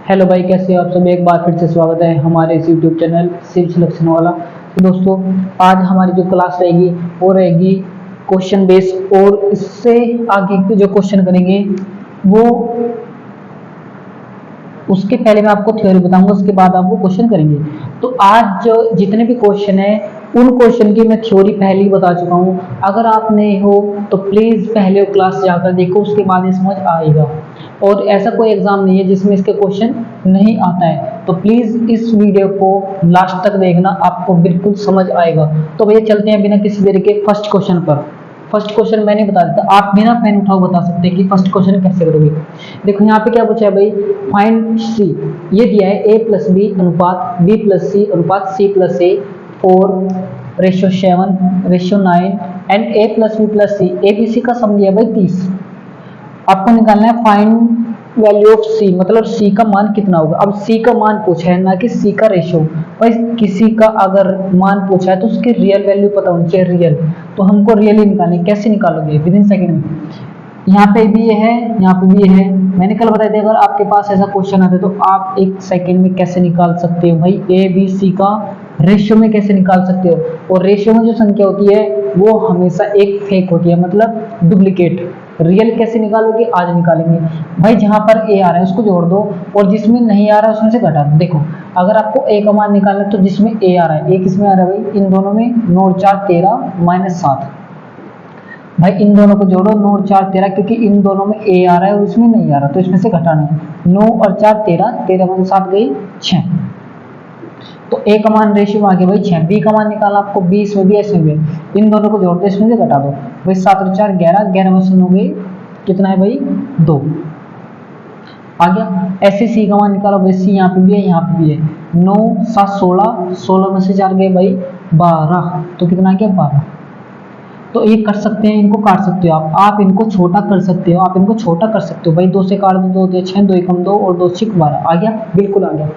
Hello भाई, कैसे हो आप सब। एक बार फिर से स्वागत है हमारे इस यूट्यूब चैनल सिर्फ सिलेक्शन वाला। तो दोस्तों, आज हमारी जो क्लास रहेगी वो रहेगी क्वेश्चन बेस, और इससे आगे के जो क्वेश्चन करेंगे वो उसके पहले मैं आपको थ्योरी बताऊंगा, उसके बाद आप वो क्वेश्चन करेंगे। तो आज जो जितने भी क्वेश्चन है उन क्वेश्चन की मैं थ्योरी पहले ही बता चुका हूँ। अगर आप नए हो तो प्लीज़ पहले वो क्लास जाकर देखो, उसके बाद ये समझ आएगा। और ऐसा कोई एग्जाम नहीं है जिसमें इसके क्वेश्चन नहीं आता है, तो प्लीज़ इस वीडियो को लास्ट तक देखना, आपको बिल्कुल समझ आएगा। तो भैया चलते हैं बिना किसी देरी के फर्स्ट क्वेश्चन पर। फर्स्ट क्वेश्चन मैंने बता दिया, आप बिना पेन उठाओ बता सकते हैं कि फर्स्ट क्वेश्चन कैसे करोगे। देखो यहाँ पे क्या पूछा है भाई, फाइंड सी। ये दिया है a प्लस बी अनुपात b प्लस सी अनुपात c plus A 4:7:9 and a plus B plus C. A B C का सम दिया है भाई 30। आपको निकालना है फाइंड वैल्यू ऑफ सी, मतलब सी का मान कितना होगा। अब सी का मान पूछा है, ना कि सी का रेशियो। भाई किसी का अगर मान पूछा है तो उसकी रियल वैल्यू पता होनी चाहिए, रियल। तो हमको रियल ही निकालनी है। कैसे निकालोगे? विद इन सेकेंड में। यहाँ पे भी ये है, यहाँ पे भी ये है। मैंने कल बताया था, अगर आपके पास ऐसा क्वेश्चन आता है तो आप एक सेकेंड में कैसे निकाल सकते हो भाई। ए बी सी का रेशियो में कैसे निकाल सकते हो। और रेशियो में जो संख्या होती है वो हमेशा एक फेक होती है, मतलब डुप्लीकेट। रियल कैसे निकालोगे? आज निकालेंगे। भाई जहां पर ए आ रहा है उसको जोड़ दो, और जिसमें नहीं आ रहा है उसमें से घटा दो। देखो, अगर आपको ए का मान निकालना है तो जिसमें ए आ रहा है, ए किसमें आ रहा है भाई? इन दोनों में। 9 और 4 13 -7। भाई इन दोनों को जोड़ो, 9 और 4 13, क्योंकि इन दोनों में ए आ रहा है और इसमें नहीं आ रहा, तो इसमें से घटाना है। 9 और 4 13, 13 में 7 गई 6। तो ए का मान रेशियो आ गया भाई 6। बी का मान निकाला आपको, 20 में भी ऐसे में इन दोनों को जोड़ दो, इसमें से घटा दो। भाई 7 और 4 11, 11 में से 9 गई, कितना है भाई? 2 आ गया। ऐसे सी का मान निकालो भाई, सी यहाँ पे भी है, यहाँ पे भी है। 9 7 16, 16 में से 4 गए भाई 12, तो कितना आ गया? 12। तो ये कर सकते हैं, इनको काट सकते हो आप इनको छोटा कर सकते हो, आप इनको छोटा कर सकते हो भाई। 2 से काट दो, 2 2 6, 2 1 2 और 2 6 12। आ गया? बिल्कुल आ गया।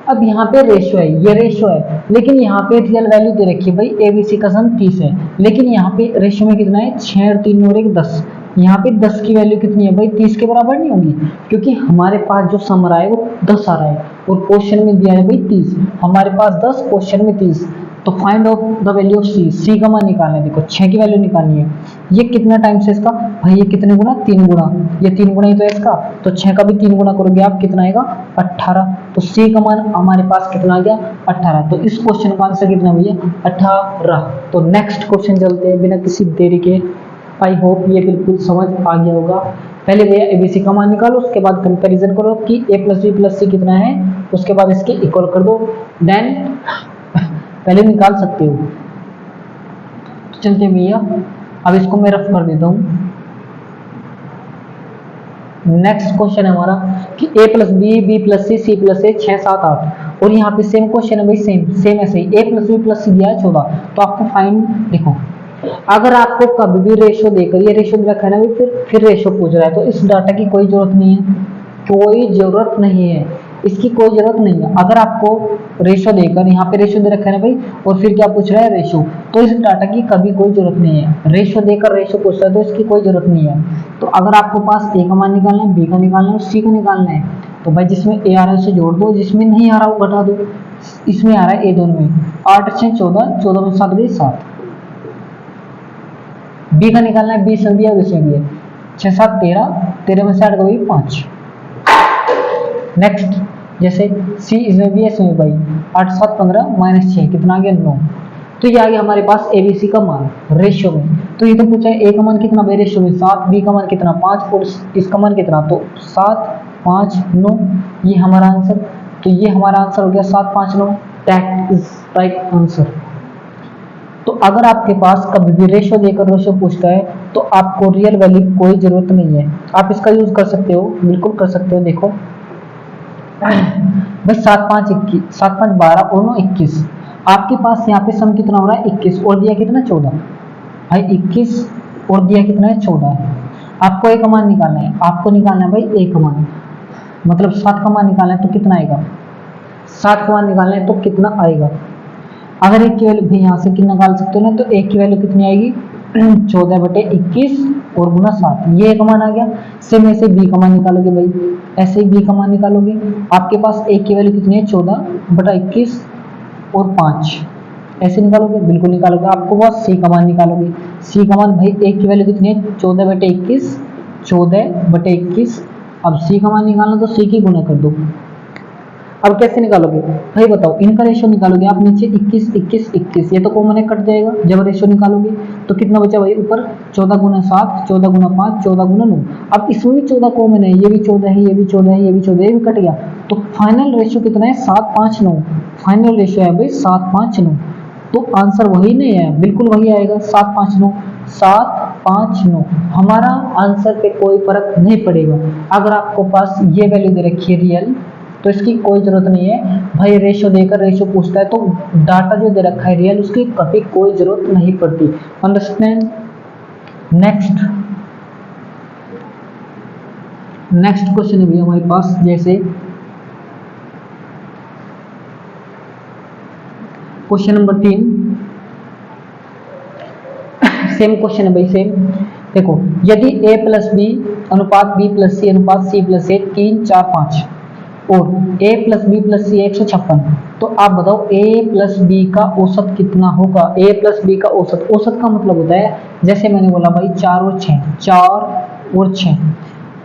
अब यहाँ पे रेशियो है, ये रेशियो है, लेकिन यहाँ पे रियल वैल्यू दे रखी है भाई। एबीसी का सम 30 है, लेकिन यहाँ पे रेशियो में कितना है? 6 और 3 और 1 10। यहाँ पे 10 की वैल्यू कितनी है भाई? 30 के बराबर नहीं होगी, क्योंकि हमारे पास जो सम आ रहा है वो 10 आ रहा है, और क्वेश्चन में दिया है भाई 30। हमारे पास 10, क्वेश्चन में 30। तो find of the value of C. C का मान निकालना है। देखो 6 की वैल्यू निकालनी है। ये कितना टाइम्स है इसका भाई? ये कितने गुना? 3 गुना। ये 3 गुना ही तो है इसका, तो 6 का भी 3 गुना करोगे आप, कितना आएगा? 18। तो सी का मान हमारे पास कितना आ गया? 18। तो इस क्वेश्चन का आंसर कितना भैया? 18। तो नेक्स्ट क्वेश्चन चलते हैं बिना किसी देरी के। आई होप ये बिल्कुल समझ आ गया होगा। पहले भैया एबीसी का मान निकालो, उसके बाद कंपैरिजन करो कि ए प्लस बी प्लस सी कितना है, उसके बाद इसके इक्वल कर दो, देन पहले निकाल सकते हो। तो चलते हैं भैया, अब इसको मैं रफ कर देता हूँ। नेक्स्ट क्वेश्चन है हमारा कि a plus B, B plus C, C plus A 6 7 8। और यहाँ पे सेम क्वेश्चन है भाई, सेम ऐसे ही। a प्लस बी प्लस सी दिया है 14। तो आपको फाइंड, देखो अगर आपको कभी भी रेशियो देकर, ये रेशियो रखा है ना भाई, फिर रेशियो पूछ रहा है, तो इस डाटा की कोई जरूरत नहीं है, कोई जरूरत नहीं है, इसकी कोई जरूरत नहीं है। अगर आपको रेशियो देकर, यहाँ पे रेशियो दे रखा है ना भाई, और फिर क्या पूछ रहा है? रेशियो, तो इस डाटा की कभी कोई जरूरत नहीं है। रेशियो देकर रेशियो पूछ रहा है तो इसकी कोई जरूरत नहीं है। तो अगर आपको पास ए का मान निकालना है, बी का निकालना है और सी का निकालना है, तो भाई जिसमें ए आ रहा है उसे जोड़ दो, जिसमें नहीं आ रहा वो घटा दो। इसमें आ रहा है ए दोनों में, 8 6 14, 14 में 7 गई 7। बी का निकालना है, बी इसमें भी है और इसमें भी है। 6 7 13, 13 में से 8 गई 5। नेक्स्ट जैसे सी इसमें भी है, इसमें भाई 8 7 15 -6, कितना आ गया? 9। तो ये आ गया हमारे पास एबीसी का मान रेशियो में। तो ये तो पूछा है ए का मान कितना भाई रेशियो में? 7। बी का मान कितना? 5। और इसका मान कितना? तो 7 5 9। ये हमारा आंसर। तो ये हमारा आंसर हो गया 7 5 9। That is right answer. तो अगर आपके पास कभी भी रेशियो देकर रेशियो पूछता है तो आपको रियल वैल्यू कोई जरूरत नहीं है, आप इसका यूज कर सकते हो, बिल्कुल कर सकते हो। देखो भाई 7 5 21, 7 5 12 और 9 21। आपके पास यहाँ पे सम कितना हो रहा है? 21, और दिया कितना? 14। भाई 21 और दिया कितना है? 14। आपको ए का मान निकालना है, आपको निकालना है भाई ए का मान, मतलब 7 का मान निकालना है तो कितना आएगा? 7 का मान निकालना है तो कितना आएगा? अगर एक की वैल्यू भी यहाँ से कितना निकाल सकते हो ना, तो एक की वैल्यू कितनी आएगी? 14/21 और गुना 7, ये एक मान आ गया। सेम ऐसे बी का मान निकालोगे भाई, ऐसे ही बी का मान निकालोगे। आपके पास ए की वैल्यू कितनी है, 14/21 और 5, ऐसे निकालोगे, बिल्कुल निकालोगे। आपको बस सी का मान निकालोगे। सी का मान भाई ए की वैल्यू कितनी है, 14/21, 14/21। अब सी का मान निकालना तो सी की गुना कर दो। अब कैसे निकालोगे भाई बताओ, इनका रेशियो निकालोगे आप, नीचे 21 21 21, ये तो कॉमन है, कट जाएगा। जब रेशियो निकालोगे तो कितना बचा भाई, ऊपर 14 गुना 7, 14 गुना 5, 14 गुना 9। अब इसमें भी 14 कॉमन है, ये भी 14 है, ये भी 14 है, ये भी 14 है, ये भी कट गया। तो फाइनल रेशियो कितना है, 7 5 9। फाइनल रेशियो है भाई 7 5 9। तो आंसर वही नहीं है, बिल्कुल वही आएगा, 7 5 9, 7 5 9। हमारा आंसर पे कोई फर्क नहीं पड़ेगा। अगर आपको पास ये वैल्यू दे रखी है रियल, तो इसकी कोई जरूरत नहीं है भाई, रेशियो देकर रेशियो पूछता है तो डाटा जो दे रखा है रियल, उसकी कभी कोई जरूरत नहीं पड़ती। अंडरस्टैंड। नेक्स्ट क्वेश्चन भी हमारे पास, जैसे क्वेश्चन नंबर 3, सेम क्वेश्चन है भाई, सेम। देखो, यदि a प्लस बी अनुपात b प्लस सी अनुपात c प्लस ए 3 4 5 और a प्लस बी प्लस सी 156, तो आप बताओ a प्लस बी का औसत कितना होगा। a प्लस बी का औसत, औसत का मतलब होता है, जैसे मैंने बोला भाई 4 और 6, 4 और 6,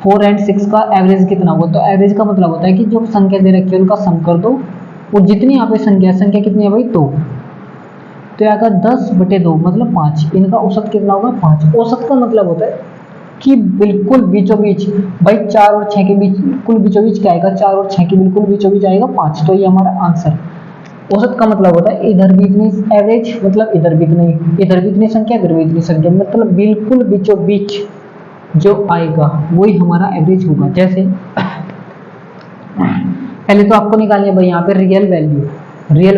4 एंड 6 का एवरेज कितना होगा। तो एवरेज का मतलब होता है कि जो संख्या दे रखी है उनका सम कर दो, और जितनी यहाँ पे संख्या कितनी है भाई, 2, तो आएगा 10/2 मतलब 5। इनका औसत कितना होगा, 5। औसत का मतलब होता है कि बिल्कुल बीचों बीच, भाई 4 और 6 के बीच बिल्कुल बीचों बीच क्या आएगा, 4 और 6 के बिल्कुल बीचों बीच आएगा 5। तो ये हमारा आंसर। औसत का मतलब होता है इधर भी इतनी एवरेज, मतलब इधर भी इतनी संख्या, इधर भी इतनी संख्या, मतलब बिल्कुल बीचों बीच जो आएगा वही हमारा एवरेज होगा। जैसे पहले तो आपको निकालनी है भाई यहाँ पे रियल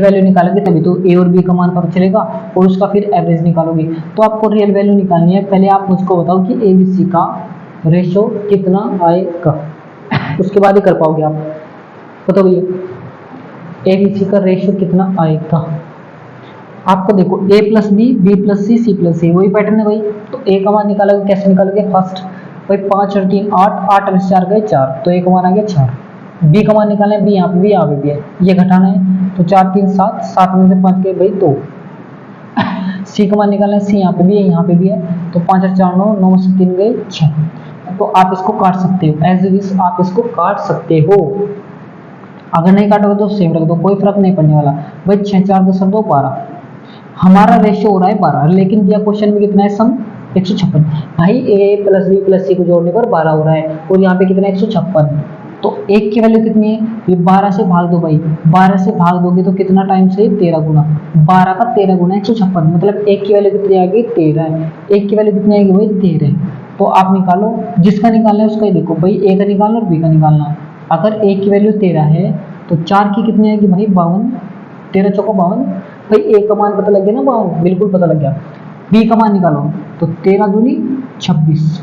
वैल्यू निकालोगे तभी तो ए और बी का मान पता चलेगा, और उसका फिर एवरेज निकालोगे। तो आपको रियल वैल्यू निकालनी है। पहले आप मुझको बताओ कि ए बी सी का रेशो कितना आएगा, उसके बाद ही कर पाओगे आप। बताओ भैया ए बी सी का रेशो कितना आएगा। आपको देखो a plus B plus C plus A, वही पैटर्न है भाई। तो a का मान निकालोगे, कैसे निकालोगे, फर्स्ट भाई 5 और 3 8, 8 में से 4 गए 4, तो a का मान आ गया 4। b का मान निकालना है, b यहाँ पे भी है, ये घटाना है, तो 4 3 7, 7 में से 5 गए भाई 2। c का मान निकालना है, c यहाँ पे भी है, तो 5 और 4 9, 9 में से 3 गए 6। तो आप इसको काट सकते हो, एज इट इज आप इसको काट सकते हो। अगर नहीं काटोगे तो सेम रख दो, कोई फर्क नहीं पड़ने वाला भाई। 6 4 10 2 12, हमारा रेशियो हो रहा है 12, लेकिन दिया क्वेश्चन में कितना है, सम 156। भाई a प्लस बी प्लस सी को जोड़ने पर 12 हो रहा है, और यहाँ पे कितना है 156। तो एक की वैल्यू कितनी है, ये 12 से भाग दो भाई, 12 से भाग दोगे तो कितना टाइम से, 13 गुना, 12 का 13 गुना 156, मतलब एक की वैल्यू कितनी आएगी 13 है। एक की वैल्यू कितनी आएगी भाई 13। तो आप निकालो, जिसका निकालना है उसका ही देखो भाई, ए का निकालना और बी का निकालना। अगर ए की वैल्यू 13 है तो 4 की कितनी आएगी भाई 52, 13 चौको 52। भाई ए का मान पता लग गया ना 52, बिल्कुल पता लग गया। बी का मान निकालो, तो 13 दूनी 26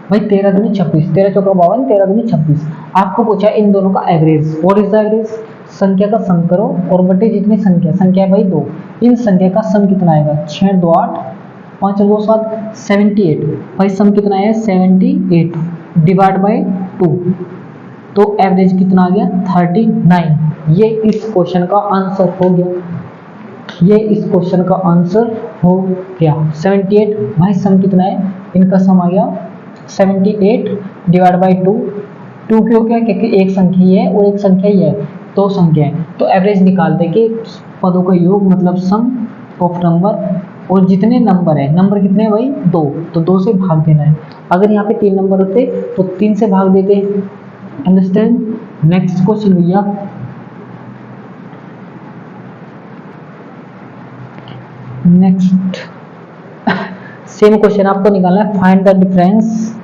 भाई, 13 दूनी 26, 13 चौका 52, 13 दूनी 26। आपको पूछा इन दोनों का average, what is the average. संख्या का सम करो और बटे जितनी संख्या है भाई 2, इन संख्या का सम कितना आएगा, 6 2 8, 5 2 7, 78। भाई सम कितना है 78 डिवाइड बाई 2, तो एवरेज कितना आ गया 39। ये इस क्वेश्चन का आंसर हो गया, ये इस क्वेश्चन का आंसर हो गया 78। भाई सम कितना है, इनका सम आ गया 78 डिवाइड बाई 2। 2 क्यों, क्या क्योंकि एक संख्या ही है और एक संख्या ही है, दो संख्या है। तो एवरेज निकाल दे कि पदों का योग मतलब सम ऑफ नंबर, और जितने नंबर है, नंबर कितने हैं भाई 2, तो 2 से भाग देना है। अगर यहाँ पे 3 नंबर होते तो 3 से भाग देते। अंडरस्टैंड। नेक्स्ट क्वेश्चन भैया, नेक्स्ट सेम क्वेश्चन आपको निकालना है, find the difference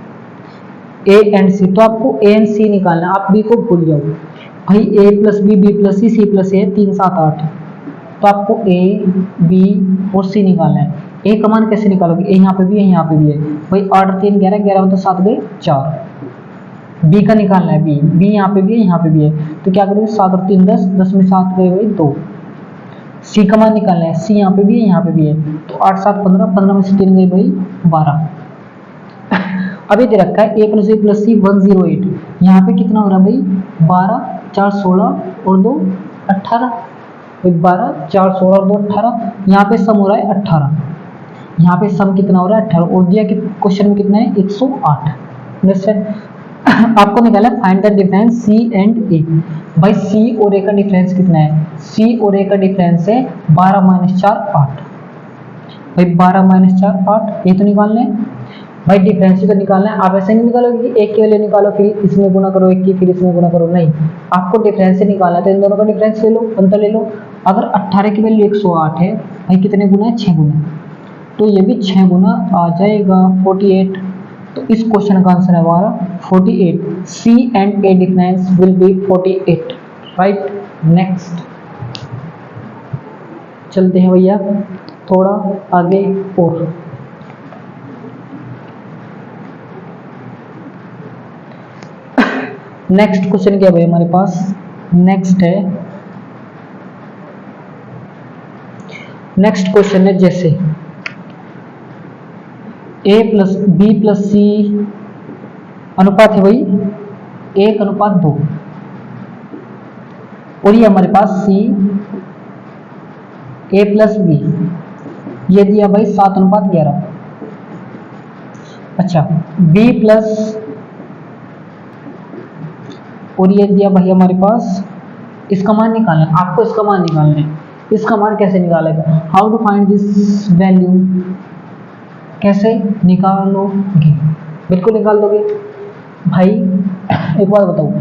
A and C. तो आपको ए एंड सी निकालना है, आप बी को भूल जाओ भाई। A plus B plus C plus A 3 7 8, तो आपको ए बी और सी निकालना है। ए का मान कैसे निकालोगे, ए यहाँ पे भी है, यहाँ पे भी है भाई, 8 और 3 11, 11 तो 7 गए 4। बी का निकालना है, बी यहाँ पे भी है, यहाँ पे भी है, तो क्या करोगे 7 और 3 10, 10 में 7 गए भाई 2। सी का मान निकालना है, सी यहाँ पे भी है यहाँ पे भी है, तो 8 7 15, 15 में से 3 गई भाई 12। अभी दे रखा है a प्लस बी प्लस सी 108, यहाँ पे कितना हो रहा है भाई 12 4 16 और 2 18, 12 4 16 और 2 18, यहाँ पे सम हो रहा है 18, यहाँ पे सम कितना हो रहा है 18, और दिया कि क्वेश्चन में कितना है 108। अंडरस्टैंड। आपको निकाला find the difference C and A. भाई सी और ए का डिफरेंस कितना है, सी और ए का डिफरेंस है 12 माइनस 4 8, भाई 12 माइनस 4 8, ये तो निकालना है भाई, डिफरेंस ही तो निकालना है। आप ऐसे नहीं निकालोगे कि एक की वैल्यू निकालो फिर इसमें गुना करो एक की फिर इसमें गुना करो, नहीं, आपको डिफरेंस ही निकालना है, तो इन दोनों का डिफरेंस ले लो, अंतर ले लो। अगर 18 की वैल्यू 108 है भाई, कितने गुना है 6 गुना, तो ये भी 6 गुना आ जाएगा 48। तो इस क्वेश्चन का आंसर है हमारा 48, C and A difference will be 48, right. Next चलते हैं भैया थोड़ा आगे और नेक्स्ट क्वेश्चन क्या है हमारे पास, नेक्स्ट क्वेश्चन है जैसे a plus B plus C अनुपात है भाई 1:2, और ये हमारे पास सी a प्लस बी ये दिया भाई 7:11। अच्छा b प्लस और ये दिया भाई हमारे पास, इसका मान निकालना है, आपको इसका मान निकालना है। इसका मान कैसे निकालेगा, how to find this value, कैसे निकालोगे, बिल्कुल निकाल दोगे भाई। एक बात बताओ,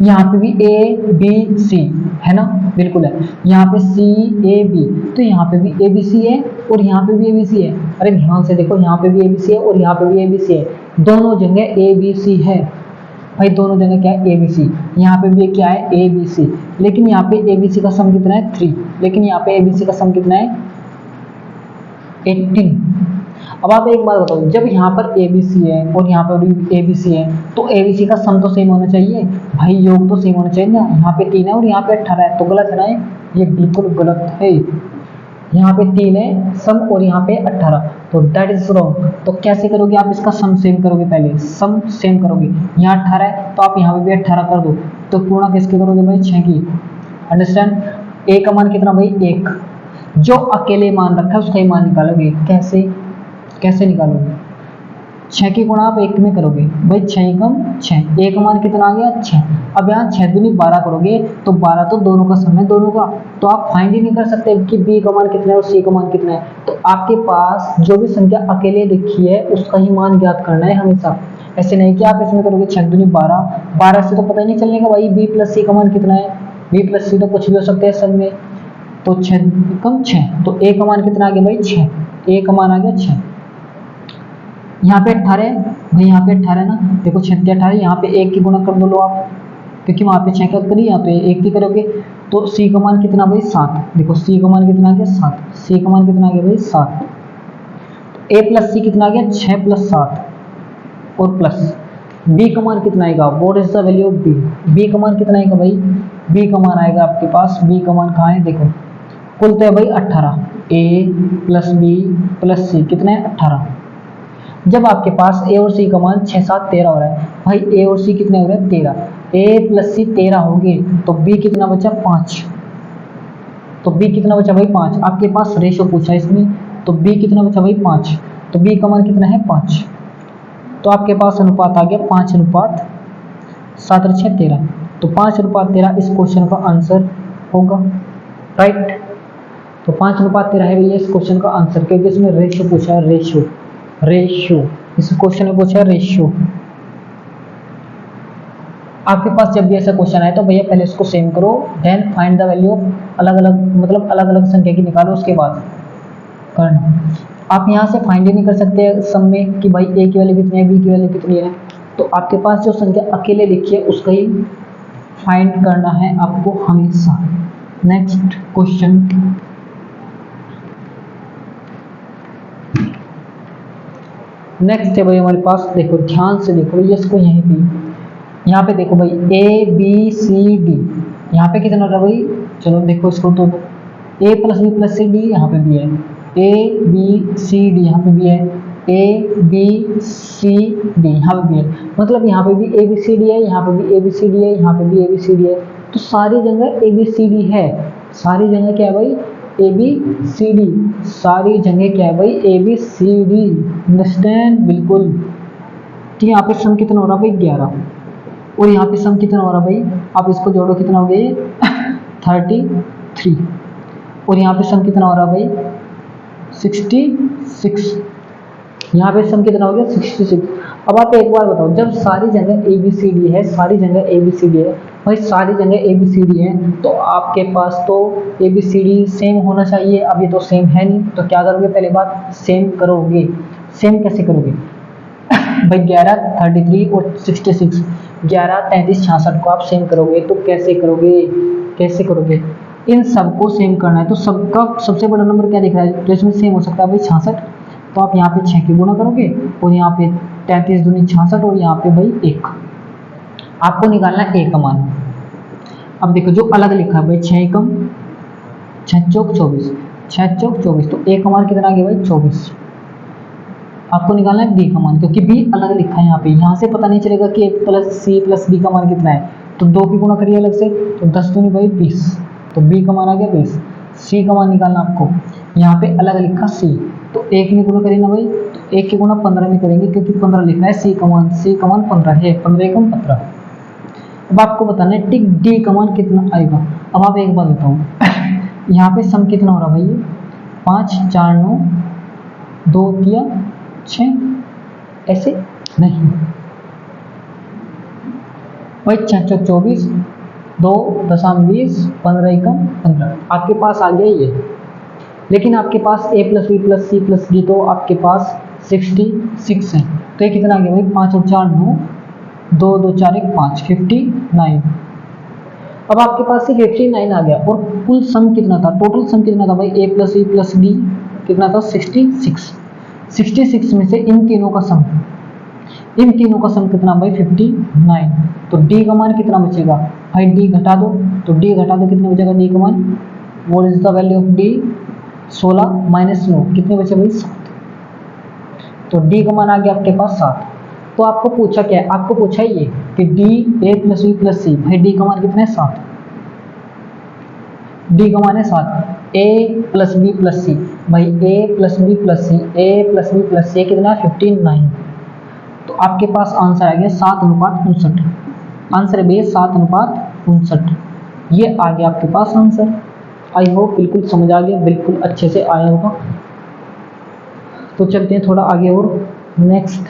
यहाँ पे भी ए बी सी है ना, बिल्कुल है, यहाँ पे सी ए बी, तो यहाँ पे भी ए बी सी है और यहाँ पे भी ए बी सी है। अरे ध्यान से देखो, यहाँ पे भी ए बी सी है और यहाँ पे भी ए बी सी है, दोनों जगह ए बी सी है भाई, दोनों जगह क्या है ए बी सी, यहाँ पे भी क्या है ए बी सी, लेकिन यहाँ पे ए बी सी का सम कितना है 3, लेकिन यहाँ पे ए बी सी का सम कितना है 18। अब आप एक बात बताओ, जब यहाँ पर ए बी सी है और यहाँ पर भी ए बी सी है, तो ए बी सी का सम तो सेम होना चाहिए भाई, योग तो सेम होना चाहिए ना। यहाँ पे 3 है और यहाँ पे 18 है, तो गलत है ना, ये बिल्कुल गलत है। यहाँ पे 3 है सम और यहाँ पे 18, तो दैट इज रॉन्ग। तो कैसे करोगे आप, इसका सम सेम करोगे, पहले सम सेम करोगे, यहाँ 18 है तो आप यहाँ पे भी 18 कर दो, तो पूर्ण किसके करोगे भाई 6 की। अंडरस्टैंड। ए का मान कितना भाई 1, जो अकेले मान रखा है उसका ही मान निकालोगे। कैसे निकालोगे, 6 की गुणा आप 1 में करोगे भाई, 6 कम 6, ए का मान कितना आ गया 6। अब यहाँ 6 दूनी 12 करोगे तो 12 तो दोनों का सम है दोनों का, तो आप फाइंड ही नहीं कर सकते कि बी का मान कितना है और सी का मान कितना है। तो आपके पास जो भी संख्या अकेले लिखी है उसका ही मान ज्ञात करना है हमेशा। ऐसे नहीं कि आप इसमें करोगे 6 दूनी 12 से तो पता ही नहीं चलने का भाई बी प्लस सी का मान कितना है, बी प्लस सी तो कुछ भी हो सकते हैं सब में। तो 6 कम 6, तो ए का मान कितना आ गया भाई 6, ए का मान आ गया 6। यहाँ पे 18 है भाई, यहाँ पे 18 ना, देखो 6 18, यहाँ पे 1 की गुणा कर दो लो आप, क्योंकि वहाँ पे 6 का करी, यहाँ पे 1 की करोगे, तो सी का मान कितना भाई 7। देखो सी का मान कितना आ गया 7, सी का मान कितना आ गया भाई 7। ए प्लस सी कितना आ गया 6 + 7 और प्लस बी का मान कितना आएगा, what is the value of B, B का मान कितना आएगा भाई, बी का मान आएगा आपके पास, बी का मान कहाँ है देखो, कुल तो है भाई 18, ए प्लस बी प्लस सी कितना है 18। जब आपके पास ए और सी का मान 6 7 13 हो रहा है भाई, ए और सी कितने हो रहे हैं 13, ए प्लस सी 13 होंगे, तो बी कितना बचा 5, तो बी कितना बचा भाई 5। आपके पास रेशो पूछा इसमें, तो बी कितना बचा भाई 5, तो बी का मान कितना है 5, तो आपके पास अनुपात आ गया 5:7 और 6 13, तो 5:13 इस क्वेश्चन का आंसर होगा, राइट। तो 5:13 है भैया इस क्वेश्चन का आंसर, क्योंकि इसमें रेशो पूछा है, रेशियो इस क्वेश्चन में पूछा है रेशियो। आपके पास जब भी ऐसा क्वेश्चन आए तो भैया पहले इसको सेम करो, then find the value of अलग अलग संख्या की निकालो, उसके बाद करना। आप यहाँ से फाइंड ही नहीं कर सकते सम में कि भाई ए की वैल्यू कितनी है, बी की वैल्यू कितनी है, तो आपके पास जो संख्या अकेले लिखी है उसका ही फाइंड करना है आपको हमेशा। नेक्स्ट क्वेश्चन, नेक्स्ट है भाई हमारे पास, देखो ध्यान से देखो भैया इसको, यहीं पे देखो भाई ए बी सी डी, यहाँ पे कितना हो रहा है भाई, चलो देखो इसको तो A plus B plus C D यहाँ पे भी है, ए बी सी डी यहाँ पे भी है, ए बी सी डी यहाँ पे भी है, मतलब यहाँ पे भी ए बी सी डी है, यहाँ पे भी ए बी सी डी है, यहाँ पे भी ए बी सी डी है, तो सारी जगह ए बी सी डी है, सारी जगह क्या है भाई ए बी सी डी, सारी जगह क्या है भाई A B C D, understand बिल्कुल। तो यहाँ पे सम कितना हो रहा भाई 11, और यहाँ पे सम कितना हो रहा भाई, आप इसको जोड़ो कितना हो गया 33, और यहाँ पे सम कितना हो रहा भाई 66, यहाँ पे सम कितना हो गया 66। अब आप एक बार बताओ, जब सारी जगह ए बी सी डी है, सारी जगह ए बी सी डी है भाई, सारी जगह ए बी सी डी है, तो आपके पास तो A B C D same होना चाहिए। अब ये तो सेम है नहीं, तो क्या करोगे, पहले बात सेम करोगे। सेम कैसे करोगे भाई 11 33 और 66, 11 33 66 को आप सेम करोगे तो कैसे करोगे, कैसे करोगे, इन सबको सेम करना है, तो सबका सबसे बड़ा नंबर क्या दिख रहा है, तो इसमें सेम हो सकता है भाई 66, तो आप यहाँ पे 6 की गुणा करोगे, और यहाँ पे 33 दूनी 66, और यहाँ पे भाई 1, आपको निकालना है ए का मान। अब देखो जो अलग लिखा है भाई 6 एकम 6 चौक 24, 6 चौक 24, तो ए का मान कितना आ गया भाई 24। आपको निकालना है बी का मान, क्योंकि बी अलग लिखा है यहाँ पे, यहाँ से पता नहीं चलेगा कि ए प्लस सी प्लस बी का मान कितना है, तो 2 की गुणा करिए अलग से, तो 10 दूनी भाई 20, तो बी का मान आ गया 20। सी का मान निकालना आपको, यहाँ पे अलग लिखा सी, तो 1 में गुणा करेंगे भाई, तो 1 की गुणा 15 में करेंगे, क्योंकि 15 लिखना है सी का मान, सी का मान 15 है, 15 एकम 15। अब आपको बताना है टिक डी का मान कितना आएगा। अब आप एक बात बताओ यहाँ पे सम कितना हो रहा भाई, 5 4 9 2 किया 6, ऐसे नहीं भाई, 6 चौक 24, 2 दशम 20, 15 एकम 15, आपके पास आ गया ये। लेकिन आपके पास A plus B plus C plus D, तो आपके पास 66 है, तो ये कितना आ गया भाई 5 और 4 9, 2 2 4 1 5, 59। अब आपके पास से 59 आ गया, और कुल सम कितना था, टोटल सम कितना था भाई, A plus B plus D कितना था 66, 66 में से इन तीनों का सम, इन तीनों का सम कितना भाई 59, तो डी का मान कितना बचेगा भाई, डी घटा दो, तो डी घटा दो कितना बचेगा डी का मान, what is the value of D, 16 minus 9 कितने बचे भाई 7, तो डी का मान आ गया आपके पास 7। तो आपको पूछा क्या है, आपको पूछा है ये कि D A plus B plus C, भाई डी का मान कितना है 7, डी का मान है 7, ए प्लस बी प्लस सी, भाई A plus B plus C, A plus B plus सी कितना 59, तो आपके पास आंसर आ गया 7:59, आंसर है भैया 7:59, ये आ गया आपके पास आंसर। आई होप बिल्कुल समझ आ गया, बिल्कुल अच्छे से आया होगा। तो चलते हैं थोड़ा आगे और नेक्स्ट,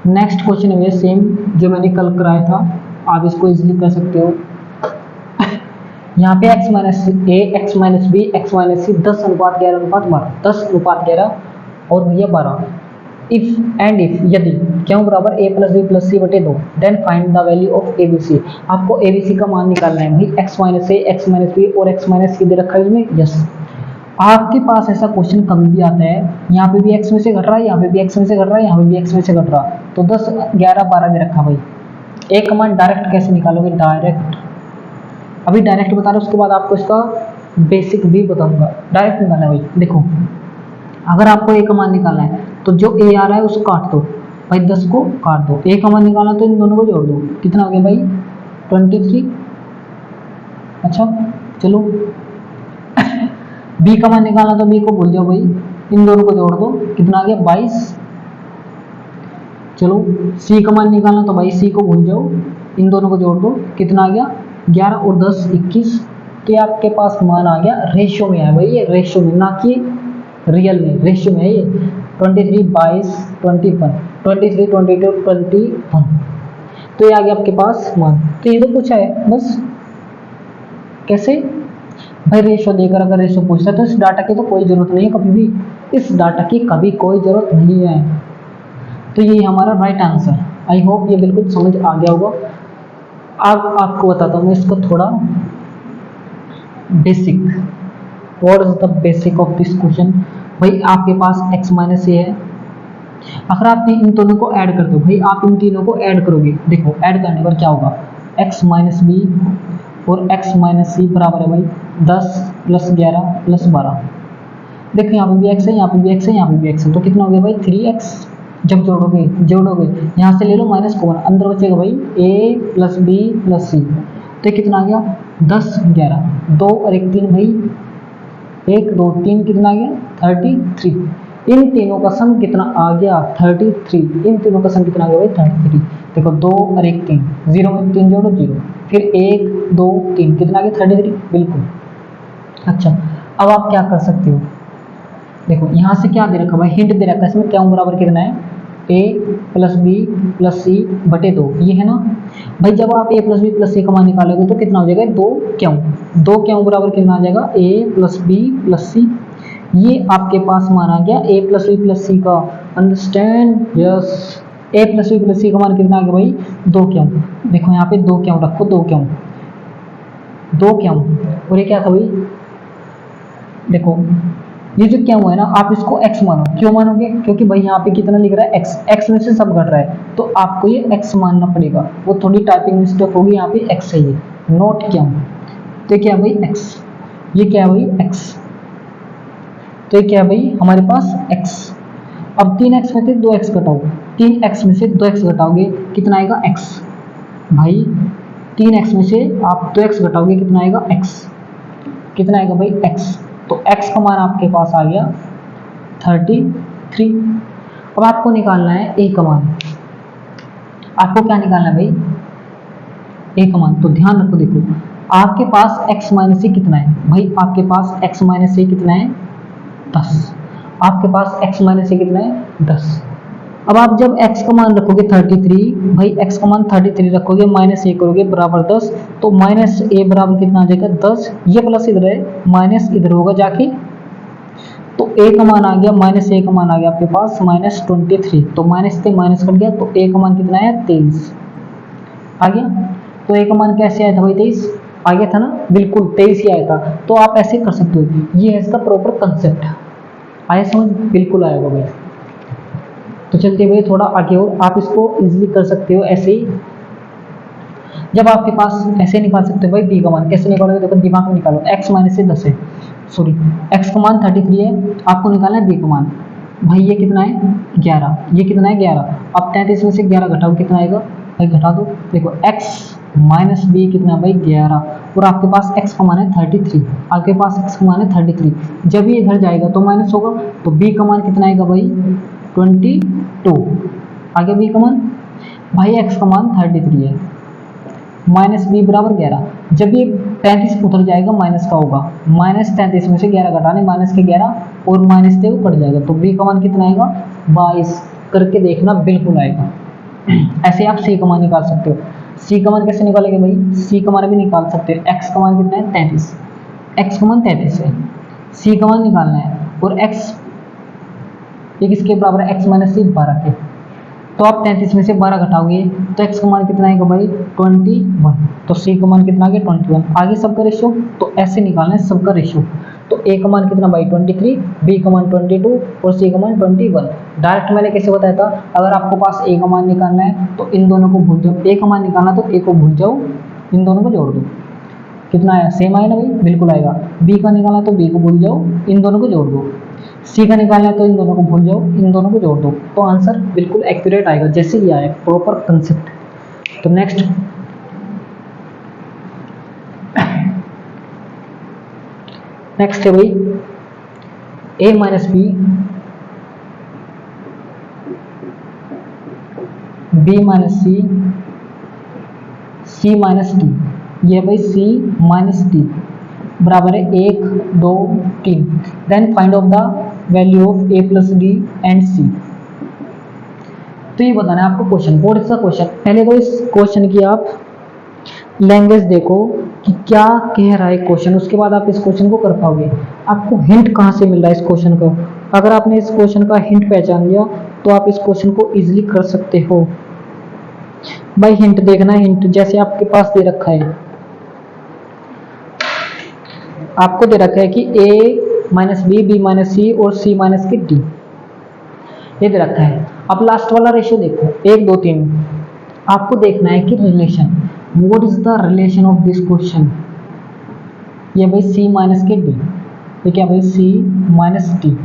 नेक्स्ट क्वेश्चन है सेम जो मैंने कल कराया था, आप इसको इजीली कर सकते हो। यहाँ पे x minus A x minus B X minus C 10:11:12, 10:11 और भैया 12, इफ एंड इफ यदि क्यों बराबर A plus B plus C बटे 2, then find the value of A B C. आपको ए बी सी का मान निकालना है भाई, x minus A x minus B और एक्स माइनस सी दे रखा है इसमें, यस। आपके पास ऐसा क्वेश्चन कभी भी आता है, यहाँ पे भी एक्स में से घट रहा है, यहाँ पे भी एक्स में से घट रहा है, यहाँ पे भी एक्स में से घट रहा है, तो 10 11 12 दे रखा भाई। ए का मान डायरेक्ट कैसे निकालोगे, डायरेक्ट अभी डायरेक्ट बता रहा हूँ, उसके बाद आपको इसका बेसिक भी बताऊंगा। डायरेक्ट निकालना है भाई, देखो अगर आपको ए का मान निकालना है तो जो ए आ रहा है उसको काट दो भाई, 10 को काट दो, ए का मान निकालना तो इन दोनों को जोड़ दो, कितना हो गया भाई 23। अच्छा चलो बी का मान निकालना तो बी को भूल जाओ भाई, इन दोनों को जोड़ दो, कितना आ गया 22। चलो सी का मान निकालना तो भाई सी को भूल जाओ, इन दोनों को जोड़ दो, कितना आ गया 11 और 10 21। तो ये आपके पास मान आ गया, रेशियो में है भाई, ये रेशियो में ना कि रियल में, रेशियो में है ये 23 22 21 23 22 21, तो ये आ गया आपके पास मान। तो ये तो पूछा है बस, कैसे भाई रेशियो देकर अगर रेशियो पूछता है तो इस डाटा की तो कोई जरूरत नहीं है, कभी भी इस डाटा की कभी कोई जरूरत नहीं है। तो ये हमारा राइट आंसर। आई होप ये बिल्कुल समझ आ गया होगा। अब आपको बताता हूँ मैं इसको थोड़ा basic, what is the basic of this question. भाई आपके पास x माइनस ए है, अगर आप इन दोनों को ऐड करते हो भाई, आप इन तीनों को ऐड करोगे, देखो ऐड करने पर क्या होगा, x माइनस बी और x माइनस सी बराबर है भाई 10 प्लस 11 प्लस 12। देखो यहाँ पे भी x है, यहाँ पे भी x है, यहाँ पे भी x है, तो कितना हो गया भाई 3x। जब जोड़ोगे जोड़ोगे यहाँ से ले लो माइनस कॉमन, अंदर बचेगा भाई a प्लस बी प्लस सी, तो कितना आ गया 10 11 2 और 1 3 भाई 1 2 3 कितना आ गया 33। इन तीनों का सम कितना आ गया 33। इन तीनों का सम कितना आ गया भाई 33। देखो 2 और 1 3, 0 में 3 जोड़ो 0, फिर 1 2 3 कितना आ गया 33 बिल्कुल। अच्छा अब आप क्या कर सकते हो, देखो यहाँ से क्या दे रखा है, हिंट दे रखा है इसमें, क्या बराबर कितना है a plus B plus C बटे 2, ये है ना भाई। जब आप a plus B plus C का मान निकालोगे तो कितना हो जाएगा 2 क्यों बराबर कितना आ जाएगा a plus B plus C. ये आपके पास मान आ गया a plus B plus C का, understand, yes. a plus B plus C का मान कितना आ गया भाई 2 क्यों। देखो यहाँ पे 2 क्यों रखो, 2 क्यों और ये क्या था भाई, देखो ये जो क्या हुआ है ना, आप इसको x मानो, क्यों मानोगे, क्योंकि भाई यहाँ पे कितना लिख रहा है x में से सब घट रहा है, तो आपको ये x मानना पड़ेगा। वो थोड़ी टाइपिंग मिस्टेक होगी, यहाँ पे x है ये, नोट क्यों, तो क्या भाई x, ये क्या है भाई x, तो क्या है भाई हमारे पास x। अब 3x में से 2x घटाओ, 3x में से 2x घटाओगे कितना आएगा x, भाई 3x में से आप 2x घटाओगे कितना आएगा x, कितना आएगा भाई x, तो x का मान आपके पास आ गया 33। अब आपको निकालना है a का मान, आपको क्या निकालना है भाई a का मान, तो ध्यान रखो, देखो आपके पास x माइनस सी कितना है भाई, आपके पास x माइनस सी कितना है 10, आपके पास x माइनस सी कितना है 10। अब आप जब x का मान रखोगे 33, भाई x का मान 33 रखोगे माइनस a करोगे बराबर 10, तो माइनस a बराबर कितना आ जाएगा 10, ये प्लस इधर है माइनस इधर होगा जाके, तो a का मान आ गया, माइनस a का मान आ गया आपके पास माइनस 23, तो माइनस से माइनस कट गया, तो a का मान कितना है 23 आ गया। तो a का मान कैसे आया था भाई 23 आ गया था ना, बिल्कुल 23 ही आया था। तो आप ऐसे कर सकते हो, ये है इसका प्रॉपर कंसेप्ट, आया समझ, बिल्कुल आएगा भाई। तो चलते हुए थोड़ा आगे और आप इसको इजीली कर सकते हो ऐसे ही। जब आपके पास ऐसे निकाल सकते हो भाई b का मान, कैसे निकालोगे, देखो दिमाग में निकालो, x माइनस से 10 है, सॉरी x का मान 33 है, आपको निकालना है b का मान, भाई ये कितना है 11, ये कितना है 11। अब 33 में से 11 घटाओ कितना आएगा भाई, घटा दो, देखो x माइनस बी कितना है भाई 11, और आपके पास x का मान है 33, आपके पास x का मान है 33, जब ये इधर जाएगा तो माइनस होगा, तो b का मान कितना आएगा भाई 22। आगे b का मान, भाई x का मान 33 है, माइनस बी बराबर 11, जब ये 35 उधर जाएगा माइनस का होगा, माइनस 33 में से 11 घटाने माइनस के 11 और माइनस से वो कट जाएगा, तो बी का मान कितना आएगा 22, करके देखना बिल्कुल आएगा। ऐसे आप सी का मान निकाल सकते हो। सी का मान कैसे निकालेंगे भाई, सी का मान भी निकाल सकते हो, एक्स का मान कितना है 33, एक्स का मान 33 है, सी का मान निकालना है, और एक्स ये किसके बराबर है, एक्स माइनस सी 12 के, तो आप 33 में से 12 घटाओगे तो x का मान कितना आएगा भाई 21, तो c का मान कितना आ गया 21। आगे सबका रेशियो, तो ऐसे निकालना है सबका रेशियो, तो a का मान कितना भाई 23, b का मान 22 और c का मान 21। डायरेक्ट मैंने कैसे बताया था, अगर आपको पास a का मान निकालना है तो इन दोनों को भूल जाओ, a का मान निकालना तो a को भूल जाओ, इन दोनों को जोड़ दो, कितना आया सेम आया ना भाई, बिल्कुल आएगा। b का निकालना तो b को भूल जाओ, इन दोनों को जोड़ दो, सी का निकालना है तो इन दोनों को भूल जाओ, इन दोनों को जोड़ दो, तो आंसर बिल्कुल एक्यूरेट आएगा, जैसे ही आया प्रॉपर कंसेप्ट। तो नेक्स्ट है भाई a minus B, B minus C, C minus D, ये भाई सी माइनस डी बराबर है 1 2 3। Then find out the value of a plus D and C. तो ये बताना है आपको क्वेश्चन, बोर्ड सा क्वेश्चन। पहले तो इस क्वेश्चन की आप लैंग्वेज देखो कि क्या कह रहा है क्वेश्चन, उसके बाद आप इस क्वेश्चन को कर पाओगे। आपको हिंट कहाँ से मिल रहा है इस क्वेश्चन का, अगर आपने इस क्वेश्चन का हिंट पहचान लिया तो आप इस क्वेश्चन को इजीली कर सकते हो। भाई हिंट देखना है, हिंट जैसे आपके पास दे रखा है, आपको दे रखा है कि a minus B, B minus C और सी माइनस की डी। ये दे रखा है। अब लास्ट वाला रेशियो देखो 1 2 3, आपको देखना है कि relation, what is the relation of this question. ये भाई c माइनस के डी, ये क्या भाई c माइनस डी।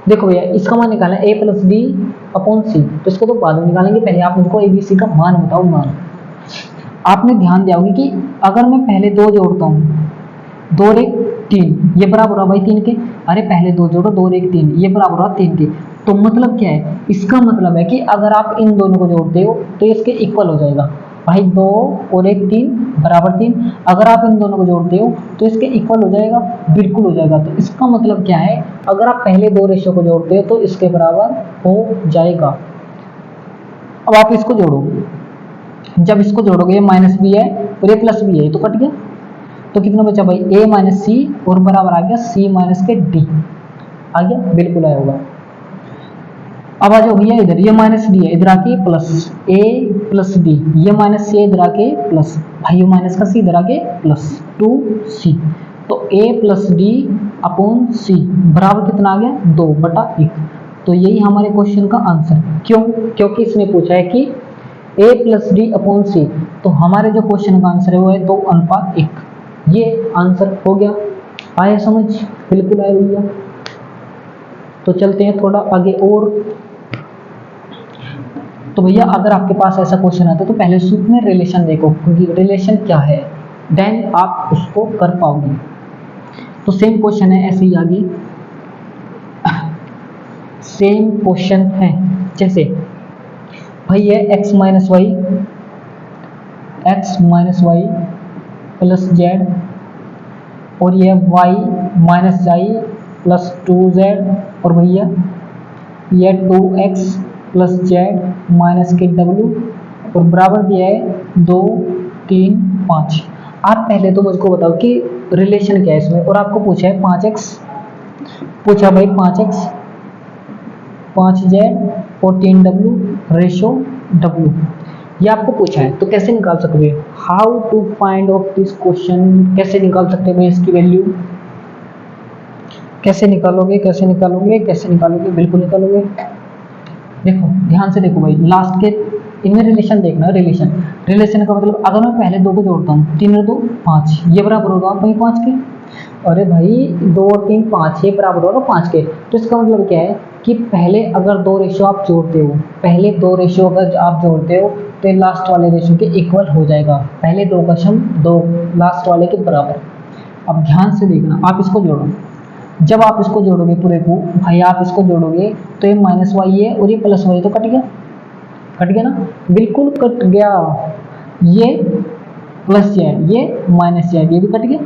देखो भैया इसका मान निकालना है a प्लस डी अपॉन सी, तो इसको तो बाद में निकालेंगे, पहले आप मुझको एबीसी का मान बताओ। मान आपने ध्यान दिया होगा कि अगर मैं पहले 2 जोड़ता हूँ, 2 और 1 3, ये बराबर है भाई 3 के। अरे पहले 2 जोड़ो, 2 और 1 3, ये बराबर है 3 के। तो मतलब क्या है, इसका मतलब है कि अगर आप इन दोनों को जोड़ते हो तो इसके इक्वल हो जाएगा भाई। 2 और 1 3 बराबर 3, अगर आप इन दोनों को जोड़ते हो तो इसके इक्वल हो जाएगा, बिल्कुल हो जाएगा। तो इसका मतलब क्या है, अगर आप पहले 2 रेशियो को जोड़ते हो तो इसके बराबर हो जाएगा। अब आप इसको जोड़ो, जब इसको जोड़ोगे ये माइनस बी है और ये प्लस बी है, तो कट गया। तो कितना बचा भाई a माइनस सी और बराबर आ गया c माइनस के d। आ गया, बिल्कुल आया होगा। अब आ जाओ भैया इधर, ये माइनस डी है, इधर आके प्लस a प्लस डी, ये माइनस सी इधर आके प्लस, भाई ये माइनस का c इधर आके प्लस 2c। तो a प्लस डी अपॉन सी बराबर कितना आ गया 2/1। तो यही हमारे क्वेश्चन का आंसर। क्यों? क्योंकि इसने पूछा है कि a प्लस डी अपॉन सी, तो हमारे जो क्वेश्चन का आंसर है वो है 2:1। ये आंसर हो गया। आया समझ? बिल्कुल आया भैया। तो चलते हैं थोड़ा आगे और। तो भैया अगर आपके पास ऐसा क्वेश्चन आता है तो पहले सूत्र में रिलेशन देखो, क्योंकि रिलेशन क्या है, देन आप उसको कर पाओगे। तो सेम क्वेश्चन है, ऐसे ही आगे सेम क्वेश्चन है। जैसे भाई ये x minus y plus z, और ये y माइनस जाई प्लस 2z, और भैया ये 2x प्लस जेड माइनस के w, और बराबर दिया है 2 3 5। आप पहले तो मुझको बताओ कि रिलेशन क्या है इसमें। और आपको पूछा है 5x, पूछा भाई 5x 5z और 3w रेशो w, ये आपको पूछा है। तो कैसे निकाल सकते हैं, how to find out this question, कैसे निकाल सकते हैं भाई इसकी वैल्यू, कैसे निकालोगे, कैसे निकालोगे, कैसे निकालोगे, बिल्कुल निकालोगे। देखो ध्यान से देखो भाई, लास्ट के इनमें रिलेशन देखना है। रिलेशन का मतलब अगर मैं पहले 2 को जोड़ता हूँ, 3 और 2 5, ये बराबर होगा भाई 5 के। अरे भाई 2 और 3 5, ये बराबर होगा 5 के। तो इसका मतलब क्या है कि पहले अगर 2 रेशियो आप जोड़ते हो, पहले 2 रेशियो अगर आप जोड़ते हो तो लास्ट वाले रेशियो के इक्वल हो जाएगा। पहले 2 का सम 2 लास्ट वाले के बराबर। अब ध्यान से देखना, आप इसको जोड़ो, जब आप इसको जोड़ोगे पूरे को, भाई आप इसको जोड़ोगे तो ये माइनस वाई है और ये प्लस वाई, तो कट गया, कट गया ना, बिल्कुल कट गया। ये प्लस जेड, ये माइनस जेड, ये भी कट गया।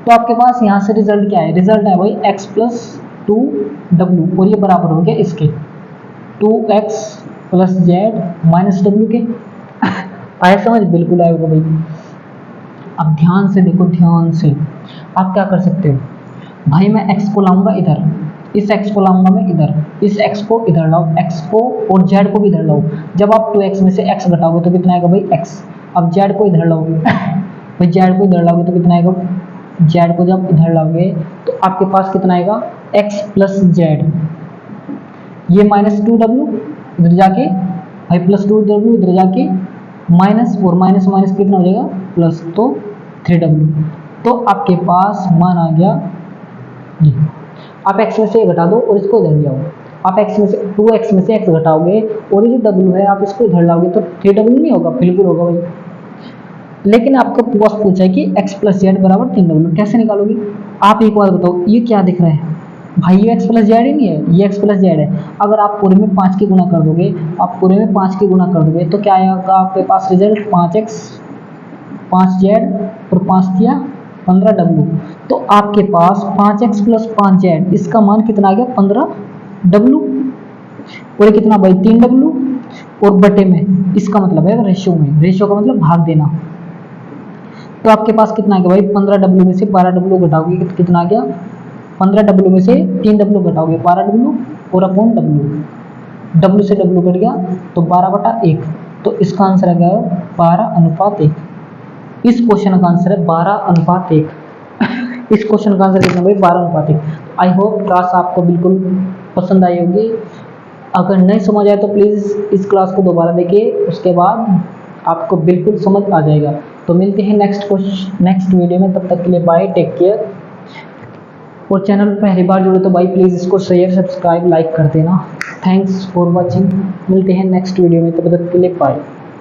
तो आपके पास यहाँ से रिजल्ट क्या है, रिजल्ट है भाई x प्लस 2w, और ये बराबर हो गया इसके 2x plus Z minus w के। आया समझ? बिल्कुल आएगा भाई। अब ध्यान से देखो, ध्यान से आप क्या कर सकते हो, भाई मैं x को लाऊंगा इधर, इस x को लाऊंगा मैं इधर, इस x को इधर लाओ, x को और z को भी इधर लाओ। जब आप 2x में से x घटाओगे तो कितना आएगा भाई x। अब z को इधर लाओगे भाई, z को इधर लाओगे तो कितना आएगा, z को जब इधर लाओगे तो आपके पास कितना आएगा x प्लस जेड, ये माइनस 2w इधर जाके, भाई प्लस 2w इधर जाके माइनस, और माइनस माइनस कितना हो जाएगा प्लस, तो 3w। तो आपके पास मान आ गया ये। आप x में से घटा दो और इसको इधर ले आओ। आप x में से 2x में से x घटाओगे और ये जो w है आप इसको इधर लाओगे तो 3w नहीं होगा, बिल्कुल होगा भाई। लेकिन आपको पूछा है कि x प्लस जेड बराबर 3w, कैसे निकालोगे। आप एक बार बताओ, ये क्या दिख रहा है भाई, ये x प्लस जेड ही नहीं है, ये x प्लस जेड है। अगर आप पूरे में 5 की गुणा कर दोगे, आप पूरे में 5 की गुणा कर दोगे तो क्या आएगा आपके पास रिजल्ट, 5x 5z और 5 दिया 15w। तो आपके पास 5x प्लस 5z, इसका मान कितना आ गया 15w, और ये कितना भाई 3w, और बटे में, इसका मतलब है रेशियो में, रेशियो का मतलब भाग देना। तो आपके पास कितना आ गया भाई, 15w में से 12w घटाओगे तो कितना आ गया, 15w में से 3w घटाओगे 12w, और अपॉन w से w कट गया तो 12/1। तो इसका आंसर आ गया 12:1। इस क्वेश्चन का आंसर है 12:1। इस क्वेश्चन का आंसर कितना भाई 12:1। आई होप क्लास आपको बिल्कुल पसंद आई होगी। अगर नहीं समझ आए तो प्लीज़ इस क्लास को दोबारा देखिए, उसके बाद आपको बिल्कुल समझ आ जाएगा। तो मिलते हैं नेक्स्ट वीडियो में, तब तक के लिए बाय, टेक केयर। और चैनल पर पहली बार जुड़े तो भाई प्लीज़ इसको शेयर, सब्सक्राइब, लाइक कर देना। Thanks for watching. मिलते हैं नेक्स्ट वीडियो में, तब तक के लिए बाय।